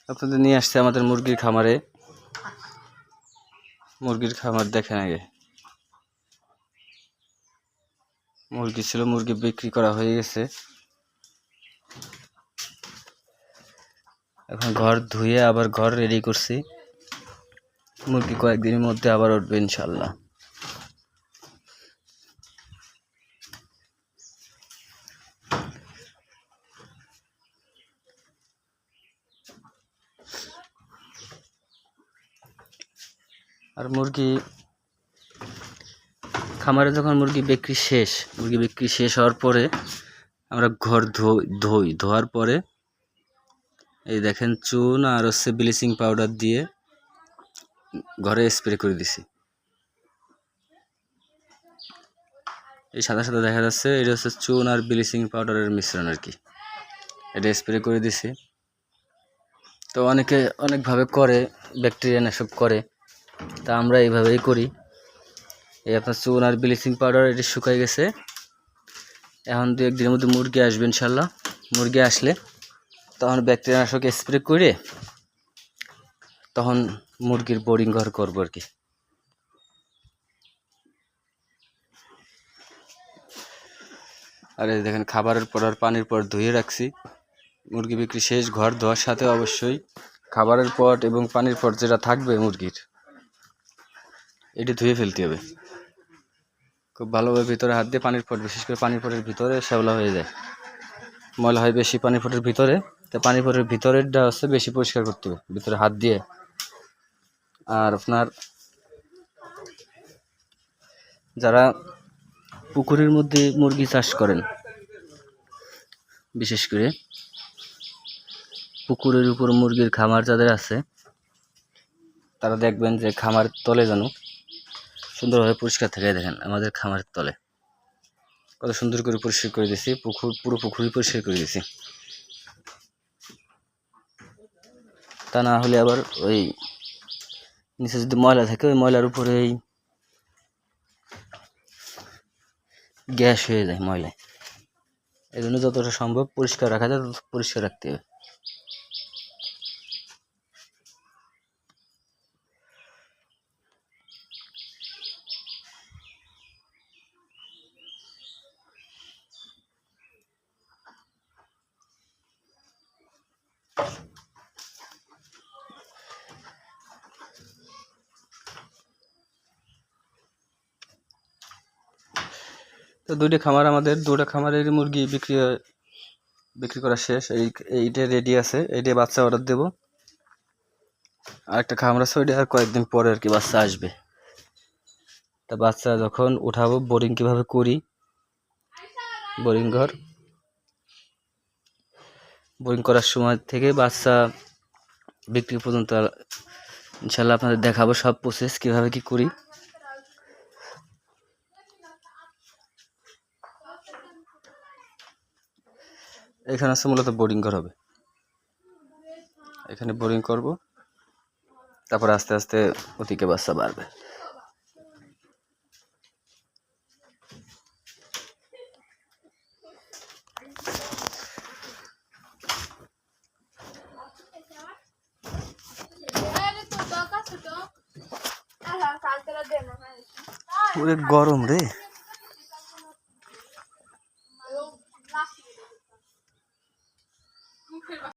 আপনাদের নিয়ে আসছে আমাদের মুরগির খামারে। মুরগির খামার দেখেন আগে। মুরগি ছিল, মুরগি বিক্রি করা হয়ে গেছে। এখন ঘর ধুয়ে আবার ঘর রেডি করছি। মুরগি কয়েকদিনের মধ্যে আবার উঠবে ইনশাল্লাহ। আর মুরগি খামারে যখন মুরগি বিক্রি শেষ হওয়ার পরে আমরা ঘর ধোয়ার পরে এই দেখেন চুন আর হচ্ছে ব্লিচিং পাউডার দিয়ে ঘরে স্প্রে করে দিছি। এই সাদা সাদা দেখা যাচ্ছে, এটা হচ্ছে চুন আর ব্লিচিং পাউডারের মিশ্রণ আর কি। এটা স্প্রে করে দিছি। তো অনেকে অনেকভাবে করে, ব্যাকটেরিয়া নাশক করে, তা আমরা এইভাবেই করি। এই আপনার চুন আর ব্লিচিং পাউডার এটি শুকাই গেছে। এখন 2-1 দিনের মধ্যে মুরগি আসবে ইনশাল্লাহ। মুরগি আসলে তখন ব্যাকটেরিয়া নাশক স্প্রে করে তখন মুরগির বোর্ডিং ঘর করবো আর কি। আর এই দেখেন খাবারের পর আর পানির পর ধুয়ে রাখছি। মুরগি বিক্রি শেষ, ঘর ধোয়ার সাথে অবশ্যই খাবারের পট এবং পানির পট যেটা থাকবে মুরগির, এটি ধুয়ে ফেলতে হবে খুব ভালোভাবে। ভিতরে হাত দিয়ে পানির পট, বিশেষ করে পানির পটের ভিতরে শ্যাওলা হয়ে যায়, ময়লা হয় বেশি পানির পটের ভিতরে। তো পানির পটের ভিতরেরটা হচ্ছে বেশি পরিষ্কার করতে হবে ভিতরে হাত দিয়ে। আর আপনার যারা পুকুরের মধ্যে মুরগি চাষ করেন, বিশেষ করে পুকুরের উপর মুরগির খামার যাদের আছে, তারা দেখবেন যে খামার তলে যেন সুন্দরভাবে পরিষ্কার থাকে। দেখেন আমাদের খামারের তলে কত সুন্দর করে পরিষ্কার করে দিয়েছি, পুরো পুকুরই পরিষ্কার করে দিয়েছি। তা না হলে আবার ওই নিচে যদি ময়লা থাকে, ওই ময়লার উপরে এই গ্যাস হয়ে যায় ময়লায়। এই জন্য যতটা সম্ভব পরিষ্কার রাখা যায় তত পরিষ্কার রাখতে হবে। তো আমাদের 2টা খামারের মুরগি বিক্রি করা শেষ। এইটা রেডি আছে, এইটা বাচ্চা অর্ডার দেব। আর একটা খামার আছে, ওইটা আর কয়েকদিন পরে আর কি বাচ্চা আসবে। তা বাচ্চা যখন উঠাবো, বোরিং কিভাবে করি, বোরিং করার সময় থেকে বাচ্চা বিক্রি পর্যন্ত ইনশাল্লাহ আপনাদের দেখাবো সব প্রসেস কিভাবে কি করি। এখানে আছে মূলত বোর্ডিং ঘর হবে, এখানে বোরিং করব, তারপর আস্তে আস্তে ওদিকে বাচ্চা বাড়বে। গরম রে।